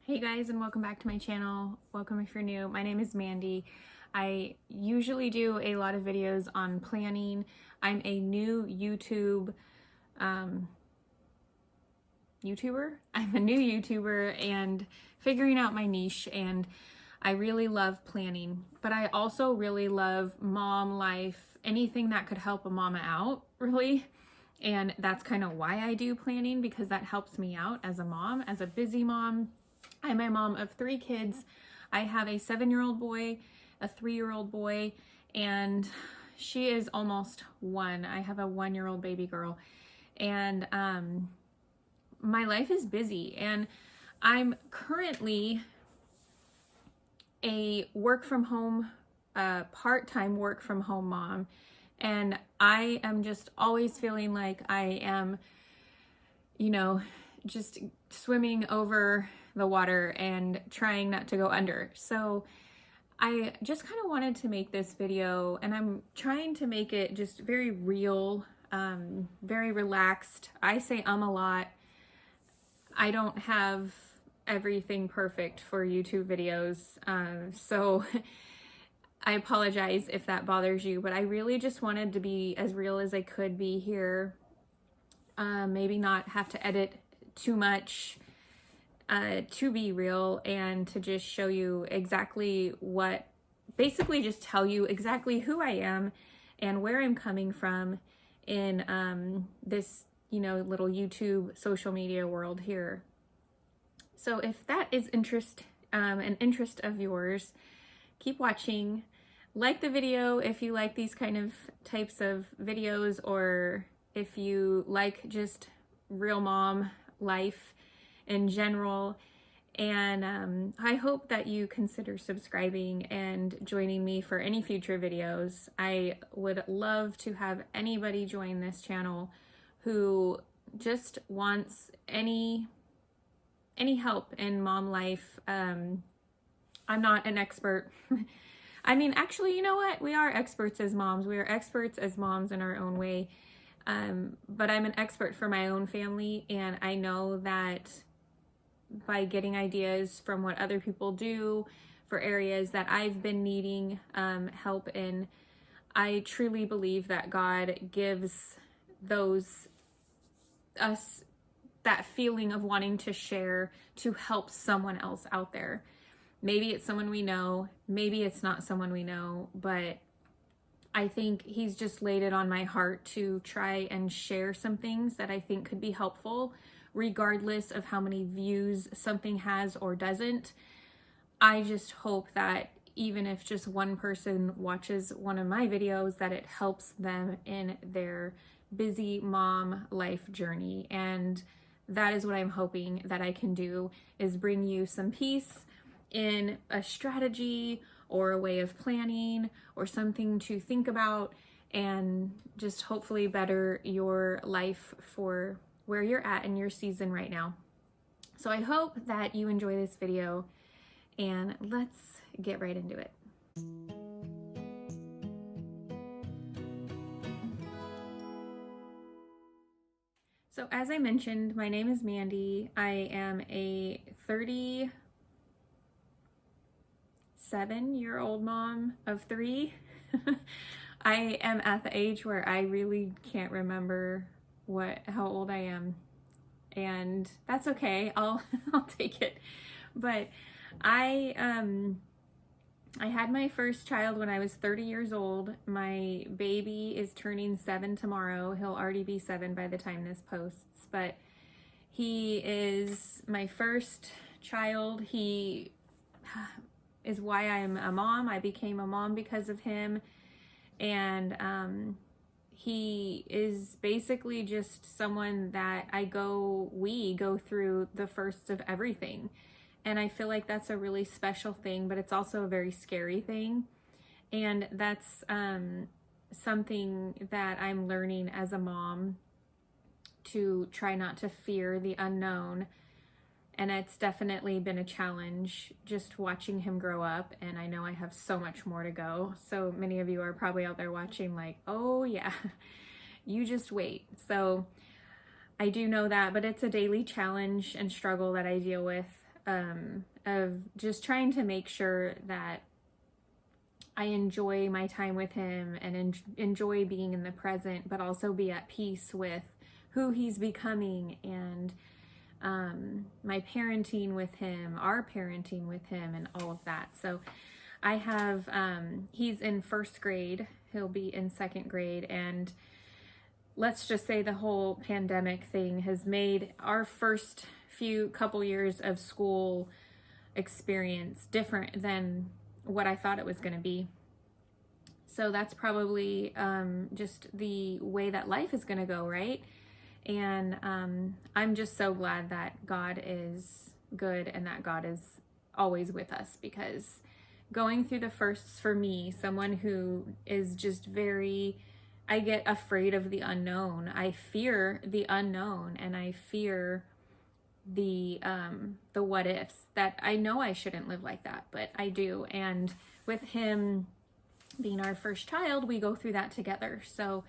Hey guys, and welcome back to my channel. Welcome if you're new. My name is Mandy. I usually do a lot of videos on planning. I'm a new YouTuber. I'm a new YouTuber and figuring out my niche, and I really love planning, but I also really love mom life, anything that could help a mama out, really. And that's kind of why I do planning, because that helps me out as a mom, as a busy mom. I'm a mom of 3 kids. I have a 7-year-old boy, a 3-year-old boy, and she is almost 1. I have a 1-year-old baby girl. And my life is busy, and I'm currently a work from home, part-time work from home mom. And I am just always feeling like I am, just swimming over the water and trying not to go under. So I just kind of wanted to make this video, and I'm trying to make it just very real, very relaxed. I say a lot. I don't have everything perfect for YouTube videos, so I apologize if that bothers you, but I really just wanted to be as real as I could be here. Maybe not have to edit too much, to be real, and to just show you exactly basically just tell you exactly who I am and where I'm coming from in this, little YouTube social media world here. So if that is an interest of yours, keep watching. Like the video if you like these kind of types of videos, or if you like just real mom life in general. And I hope that you consider subscribing and joining me for any future videos. I would love to have anybody join this channel who just wants any help in mom life. I'm not an expert. I mean, actually, you know what? We are experts as moms. We are experts as moms in our own way. But I'm an expert for my own family, and I know that by getting ideas from what other people do for areas that I've been needing help in, I truly believe that God gives us that feeling of wanting to share to help someone else out there. Maybe it's someone we know, maybe it's not someone we know, but I think He's just laid it on my heart to try and share some things that I think could be helpful, regardless of how many views something has or doesn't. I just hope that even if just one person watches one of my videos, that it helps them in their busy mom life journey. And that is what I'm hoping that I can do, is bring you some peace in a strategy or a way of planning or something to think about, and just hopefully better your life for where you're at in your season right now. So I hope that you enjoy this video, and let's get right into it. So as I mentioned, my name is Mandy. I am a 37-year-old mom of 3. I am at the age where I really can't remember how old I am, and that's okay. I'll take it. But I had my first child when I was 30 years old. My baby is turning 7 tomorrow. He'll already be 7 by the time this posts, but he is my first child. He is why I'm a mom. I became a mom because of him. And he is basically just someone that we go through the first of everything. And I feel like that's a really special thing, but it's also a very scary thing. And that's something that I'm learning as a mom, to try not to fear the unknown. And it's definitely been a challenge just watching him grow up. And I know I have so much more to go. So many of you are probably out there watching like, oh yeah, you just wait. So I do know that, but it's a daily challenge and struggle that I deal with. of just trying to make sure that I enjoy my time with him and enjoy being in the present, but also be at peace with who he's becoming, and my parenting with him, our parenting with him, and all of that. So I have, he's in first grade, he'll be in second grade, and let's just say the whole pandemic thing has made our first couple years of school experience different than what I thought it was going to be. So that's probably just the way that life is going to go, right? And I'm just so glad that God is good and that God is always with us, because going through the firsts for me, someone who is just I get afraid of the unknown. I fear the unknown, and I fear the what ifs, that I know I shouldn't live like that, but I do. And with him being our first child, we go through that together. So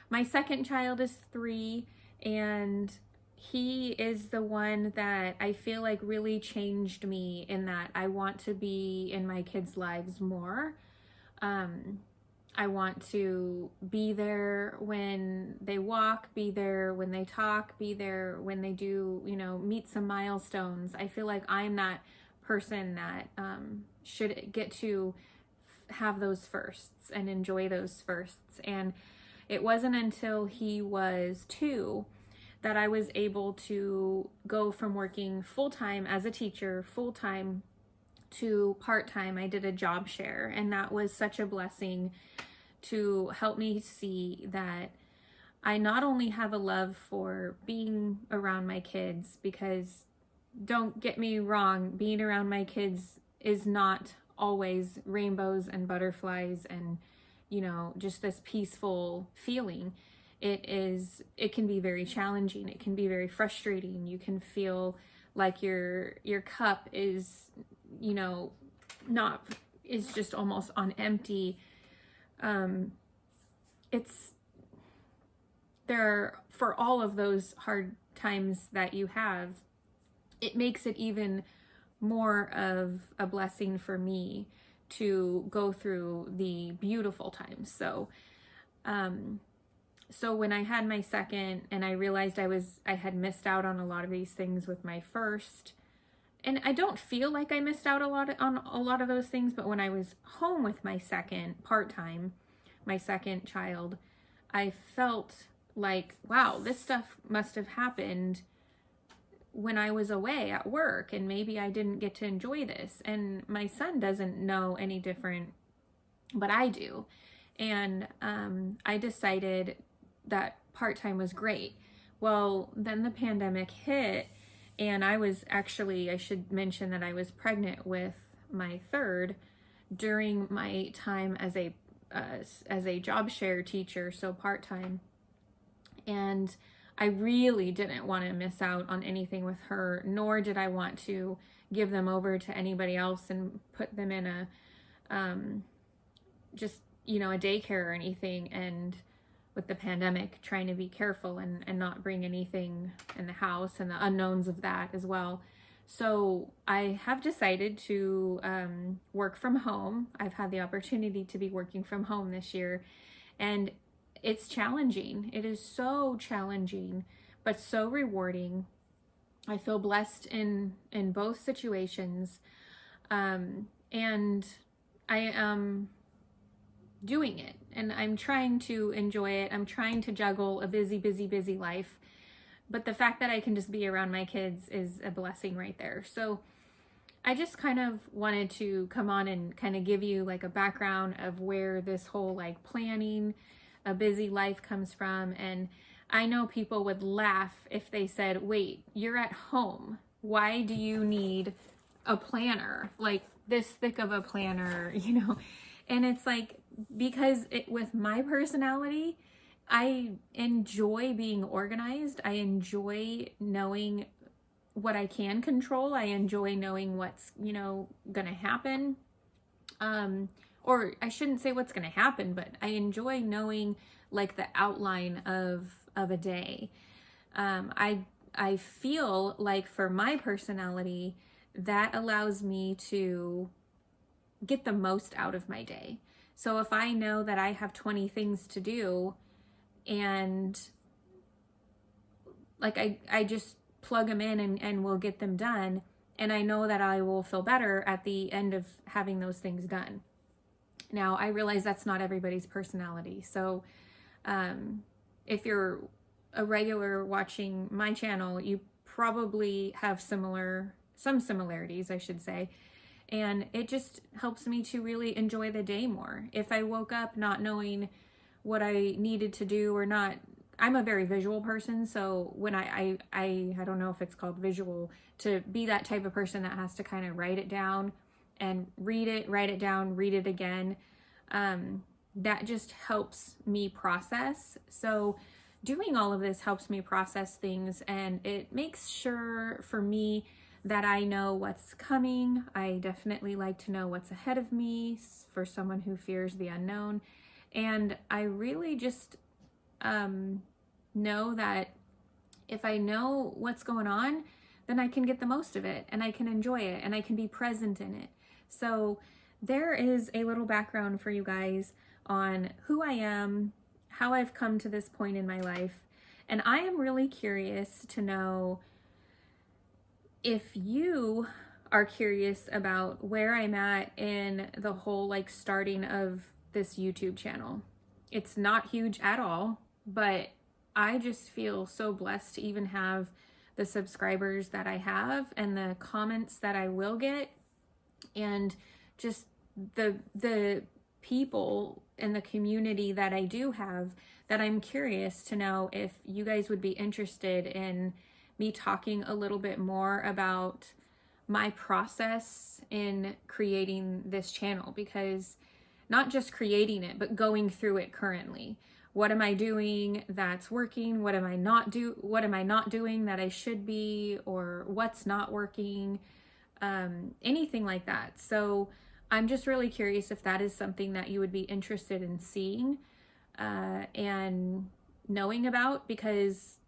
my second child is 3, and he is the one that I feel like really changed me, in that I want to be in my kids' lives more. I want to be there when they walk, be there when they talk, be there when they do, meet some milestones. I feel like I'm that person that should get to have those firsts and enjoy those firsts. And it wasn't until he was 2 that I was able to go from working full-time as a teacher, full-time, to part-time. I did a job share, and that was such a blessing to help me see that I not only have a love for being around my kids, because don't get me wrong, being around my kids is not always rainbows and butterflies and, just this peaceful feeling. It can be very challenging. It can be very frustrating. You can feel like your cup is, is just almost on empty. For all of those hard times that you have, it makes it even more of a blessing for me to go through the beautiful times. So when I had my second, and I realized I had missed out on a lot of these things with my first, and I don't feel like I missed out on a lot of those things, but when I was home with my second, part-time, my second child, I felt like, wow, this stuff must have happened when I was away at work, and maybe I didn't get to enjoy this. And my son doesn't know any different, but I do. And I decided that part-time was great. Well, then the pandemic hit, and I should mention that I was pregnant with my third during my time as a job share teacher, so part-time. And I really didn't want to miss out on anything with her, nor did I want to give them over to anybody else and put them in a daycare or anything. And with the pandemic, trying to be careful and not bring anything in the house, and the unknowns of that as well. So I have decided to work from home. I've had the opportunity to be working from home this year, and it's challenging. It is so challenging, but so rewarding. I feel blessed in both situations, and I am doing it, and I'm trying to enjoy it. I'm trying to juggle a busy life, but the fact that I can just be around my kids is a blessing right there. So I just kind of wanted to come on and kind of give you like a background of where this whole like planning a busy life comes from. And I know people would laugh if they said, wait, you're at home, why do you need a planner, like this thick of a planner, And it's like, because with my personality, I enjoy being organized. I enjoy knowing what I can control. I enjoy knowing what's, gonna happen. Or I shouldn't say what's gonna happen, but I enjoy knowing like the outline of a day. I feel like for my personality that allows me to get the most out of my day. So if I know that I have 20 things to do and like I just plug them in and we'll get them done, and I know that I will feel better at the end of having those things done. Now, I realize that's not everybody's personality. So if you're a regular watching my channel, you probably have some similarities, I should say. And it just helps me to really enjoy the day more. If I woke up not knowing what I needed to do or not, I'm a very visual person. So when I don't know if it's called visual, to be that type of person that has to kind of write it down and read it, write it down, read it again. That just helps me process. So doing all of this helps me process things, and it makes sure for me that I know what's coming. I definitely like to know what's ahead of me for someone who fears the unknown. And I really just know that if I know what's going on, then I can get the most of it and I can enjoy it and I can be present in it. So there is a little background for you guys on who I am, how I've come to this point in my life. And I am really curious to know if you are curious about where I'm at in the whole like starting of this YouTube channel. It's not huge at all, but I just feel so blessed to even have the subscribers that I have and the comments that I will get, and just the people in the community that I do have, that I'm curious to know if you guys would be interested in me talking a little bit more about my process in creating this channel, because not just creating it, but going through it currently. What am I doing that's working? What am I not doing that I should be, or what's not working? Anything like that. So I'm just really curious if that is something that you would be interested in seeing and knowing about, because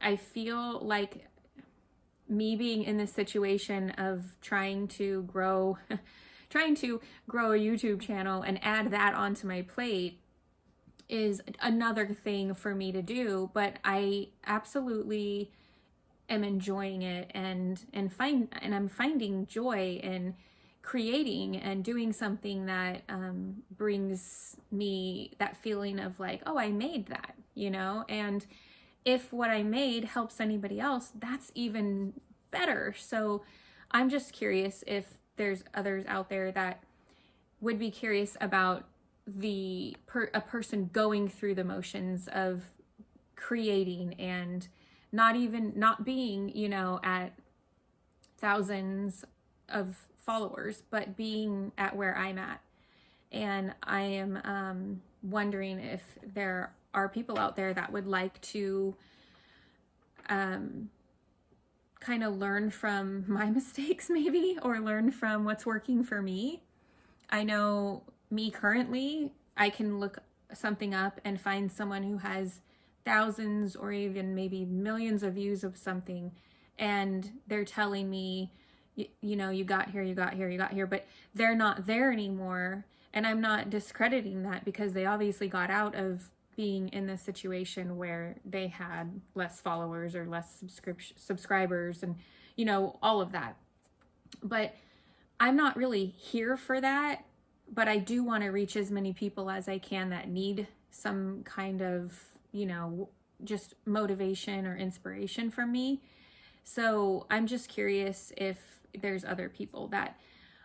I feel like me being in this situation of trying to grow a YouTube channel and add that onto my plate is another thing for me to do, but I absolutely am enjoying it and I'm finding joy in creating and doing something that brings me that feeling of like, oh, I made that, you know? And if what I made helps anybody else, that's even better. So I'm just curious if there's others out there that would be curious about a person going through the motions of creating and not being, you know, at thousands of followers, but being at where I'm at. And I am wondering if there are people out there that would like to kind of learn from my mistakes maybe, or learn from what's working for me. I know me currently, I can look something up and find someone who has thousands or even maybe millions of views of something, and they're telling me, you know, you got here, but they're not there anymore. And I'm not discrediting that, because they obviously got out of being in this situation where they had less followers or less subscribers and, you know, all of that. But I'm not really here for that, but I do want to reach as many people as I can that need some kind of, you know, just motivation or inspiration from me. So I'm just curious if there's other people that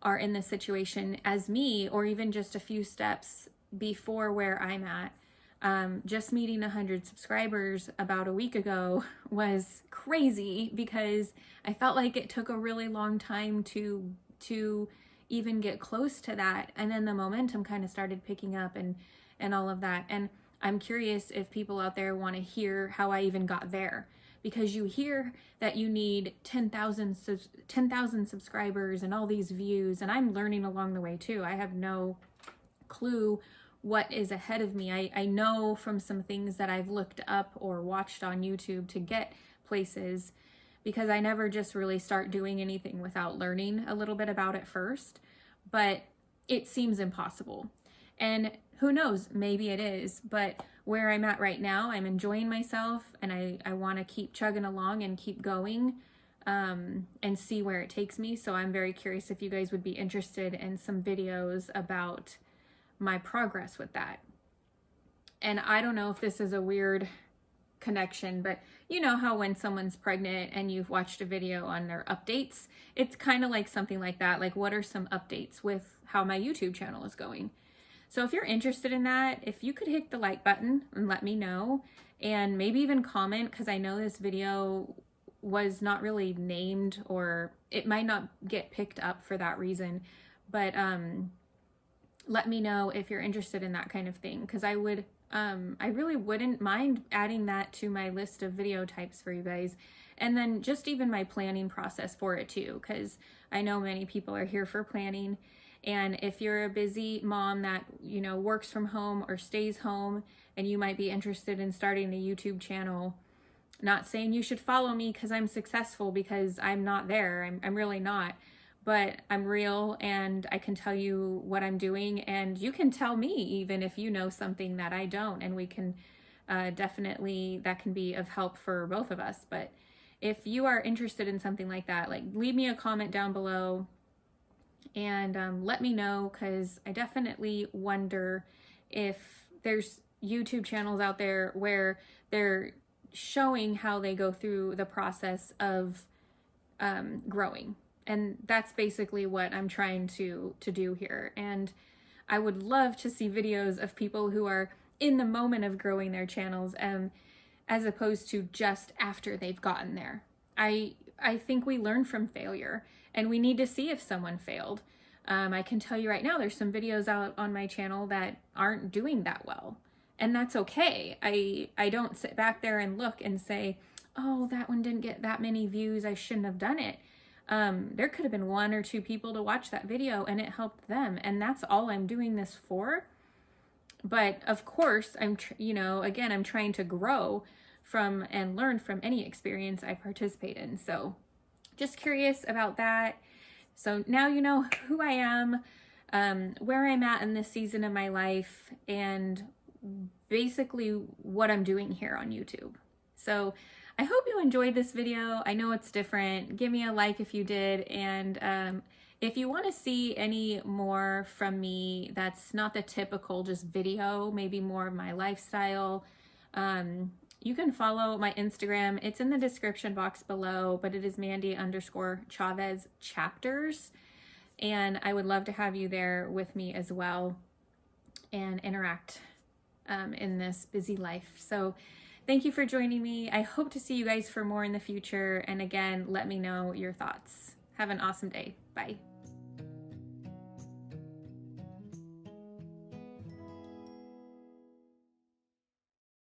are in this situation as me, or even just a few steps before where I'm at. Just meeting 100 subscribers about a week ago was crazy, because I felt like it took a really long time to even get close to that. And then the momentum kind of started picking up and all of that. And I'm curious if people out there want to hear how I even got there, because you hear that you need 10,000 subscribers and all these views, and I'm learning along the way too. I have no clue what is ahead of me. I know from some things that I've looked up or watched on YouTube to get places, because I never just really start doing anything without learning a little bit about it first. But it seems impossible. And who knows, maybe it is, but where I'm at right now, I'm enjoying myself, and I want to keep chugging along and keep going, and see where it takes me. So I'm very curious if you guys would be interested in some videos about my progress with that. And I don't know if this is a weird connection, but you know how when someone's pregnant and you've watched a video on their updates, it's kind of like something like that. Like, what are some updates with how my YouTube channel is going? So if you're interested in that, if you could hit the like button and let me know, and maybe even comment, because I know this video was not really named, or it might not get picked up for that reason, but let me know if you're interested in that kind of thing, because I really wouldn't mind adding that to my list of video types for you guys. And then just even my planning process for it too, because I know many people are here for planning. And if you're a busy mom that, you know, works from home or stays home, and you might be interested in starting a YouTube channel, not saying you should follow me because I'm successful, because I'm not there. I'm really not. But I'm real, and I can tell you what I'm doing, and you can tell me even if you know something that I don't, and we can definitely, that can be of help for both of us. But if you are interested in something like that, like, leave me a comment down below and let me know, because I definitely wonder if there's YouTube channels out there where they're showing how they go through the process of growing. And that's basically what I'm trying to do here. And I would love to see videos of people who are in the moment of growing their channels, as opposed to just after they've gotten there. I think we learn from failure, and we need to see if someone failed. I can tell you right now, there's some videos out on my channel that aren't doing that well, and that's okay. I don't sit back there and look and say, oh, that one didn't get that many views, I shouldn't have done it. There could have been 1 or 2 people to watch that video, and it helped them, and that's all I'm doing this for. But of course, I'm trying to grow from and learn from any experience I participate in. So just curious about that. So now you know who I am, where I'm at in this season of my life, and basically what I'm doing here on YouTube. So I hope you enjoyed this video. I know it's different. Give me a like if you did. And if you want to see any more from me that's not the typical just video, maybe more of my lifestyle, you can follow my Instagram. It's in the description box below, but it is Mandy_Chavez chapters. And I would love to have you there with me as well and interact in this busy life. So thank you for joining me. I hope to see you guys for more in the future. And again, let me know your thoughts. Have an awesome day. Bye.